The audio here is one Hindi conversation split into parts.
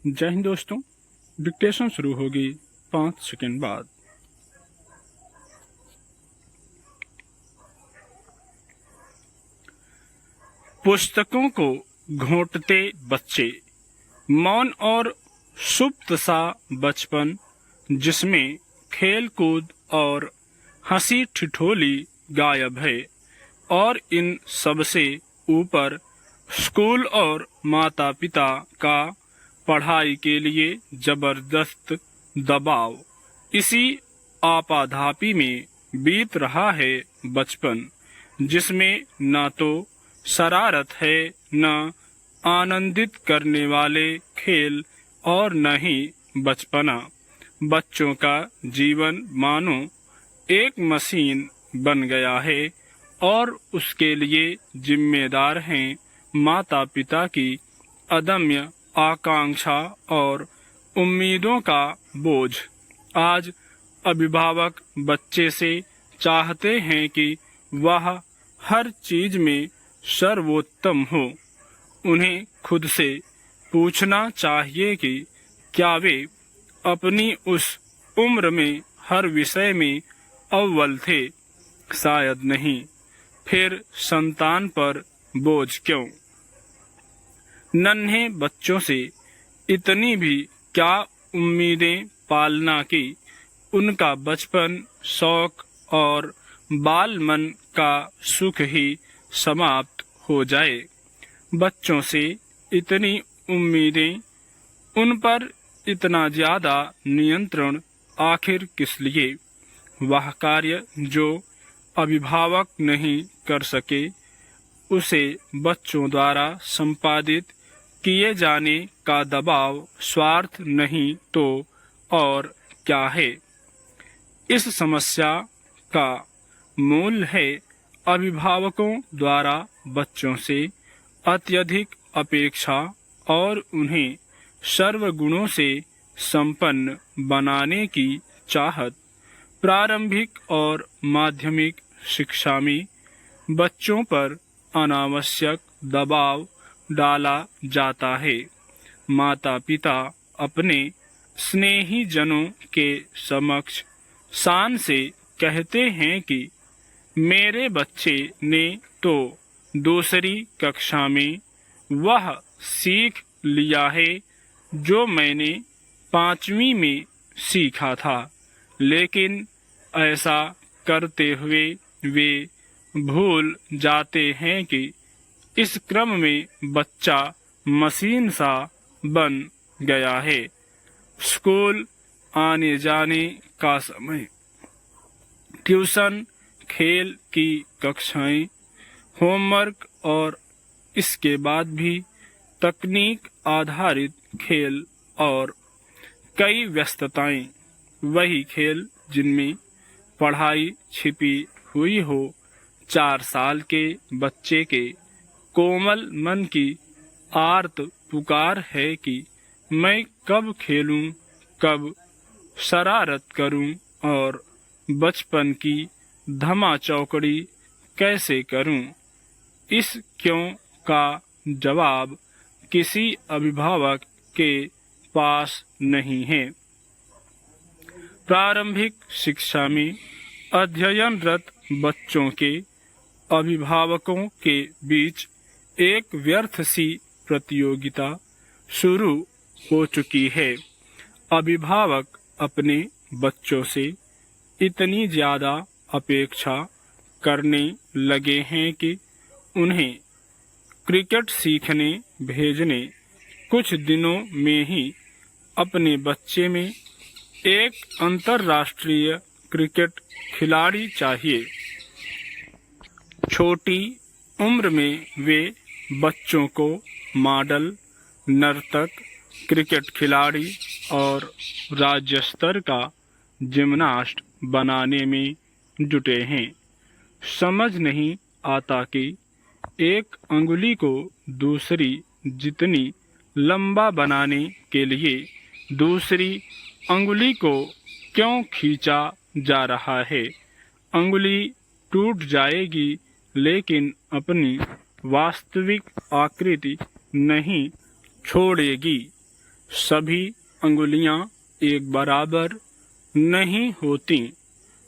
जय हिंद दोस्तों। डिक्टेशन शुरू होगी 5 सेकंड बाद। पुस्तकों को घोंटते बच्चे, मौन और सुप्त सा बचपन जिसमें खेल कूद और हंसी ठिठोली गायब है, और इन सबसे ऊपर स्कूल और माता पिता का पढ़ाई के लिए जबरदस्त दबाव। इसी आपाधापी में बीत रहा है बचपन, जिसमें न तो शरारत है, न आनंदित करने वाले खेल और न ही बचपना। बच्चों का जीवन मानो एक मशीन बन गया है और उसके लिए जिम्मेदार हैं माता पिता की अदम्य आकांक्षा और उम्मीदों का बोझ। आज अभिभावक बच्चे से चाहते हैं कि वह हर चीज में सर्वोत्तम हो। उन्हें खुद से पूछना चाहिए कि क्या वे अपनी उस उम्र में हर विषय में अव्वल थे। शायद नहीं। फिर संतान पर बोझ क्यों? नन्हे बच्चों से इतनी भी क्या उम्मीदें पालना कि उनका बचपन, शौक और बाल मन का सुख ही समाप्त हो जाए। बच्चों से इतनी उम्मीदें, उन पर इतना ज्यादा नियंत्रण आखिर किस लिए? वह कार्य जो अभिभावक नहीं कर सके, उसे बच्चों द्वारा संपादित किए जाने का दबाव स्वार्थ नहीं तो और क्या है? इस समस्या का मूल है अभिभावकों द्वारा बच्चों से अत्यधिक अपेक्षा और उन्हें सर्वगुणों से संपन्न बनाने की चाहत। प्रारंभिक और माध्यमिक शिक्षा में बच्चों पर अनावश्यक दबाव डाला जाता है। माता पिता अपने स्नेही जनों के समक्ष शान से कहते हैं कि मेरे बच्चे ने तो दूसरी कक्षा में वह सीख लिया है जो मैंने 5वीं में सीखा था। लेकिन ऐसा करते हुए वे भूल जाते हैं कि इस क्रम में बच्चा मशीन सा बन गया है। स्कूल आने जाने का समय, ट्यूशन, खेल की कक्षाएं, होमवर्क और इसके बाद भी तकनीक आधारित खेल और कई व्यस्तताएं। वही खेल जिनमें पढ़ाई छिपी हुई हो। 4 साल के बच्चे के कोमल मन की आर्त पुकार है कि मैं कब खेलूं, कब शरारत करूं और बचपन की धमा चौकड़ी कैसे करूं। इस क्यों का जवाब किसी अभिभावक के पास नहीं है। प्रारंभिक शिक्षा में अध्ययनरत बच्चों के अभिभावकों के बीच एक व्यर्थ सी प्रतियोगिता शुरू हो चुकी है। अभिभावक अपने बच्चों से इतनी ज्यादा अपेक्षा करने लगे हैं कि उन्हें क्रिकेट सीखने भेजने कुछ दिनों में ही अपने बच्चे में एक अंतर्राष्ट्रीय क्रिकेट खिलाड़ी चाहिए। छोटी उम्र में वे बच्चों को मॉडल, नर्तक, क्रिकेट खिलाड़ी और राज्य स्तर का जिम्नास्ट बनाने में जुटे हैं। समझ नहीं आता कि एक अंगुली को दूसरी जितनी लंबा बनाने के लिए दूसरी अंगुली को क्यों खींचा जा रहा है। अंगुली टूट जाएगी लेकिन अपनी वास्तविक आकृति नहीं छोड़ेगी। सभी अंगुलियां एक बराबर नहीं होती।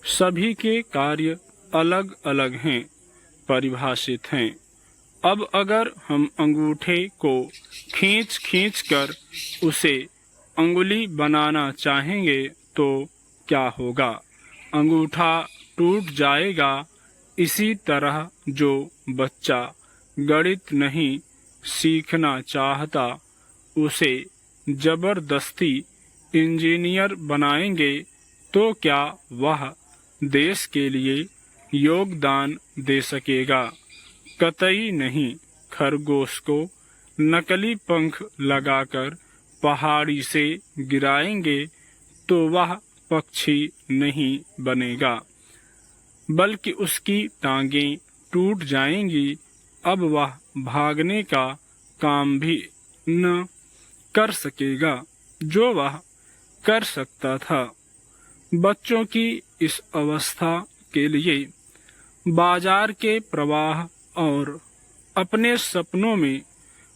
सभी के कार्य अलग अलग हैं, परिभाषित हैं। अब अगर हम अंगूठे को खींच खींच कर उसे अंगुली बनाना चाहेंगे तो क्या होगा? अंगूठा टूट जाएगा। इसी तरह जो बच्चा गणित नहीं सीखना चाहता, उसे जबरदस्ती इंजीनियर बनाएंगे तो क्या वह देश के लिए योगदान दे सकेगा? कतई नहीं। खरगोश को नकली पंख लगाकर पहाड़ी से गिराएंगे तो वह पक्षी नहीं बनेगा, बल्कि उसकी टांगें टूट जाएंगी। अब वह भागने का काम भी न कर सकेगा जो वह कर सकता था। बच्चों की इस अवस्था के लिए बाजार के प्रवाह और अपने सपनों में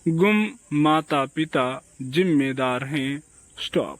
गुम माता पिता जिम्मेदार हैं। स्टॉप।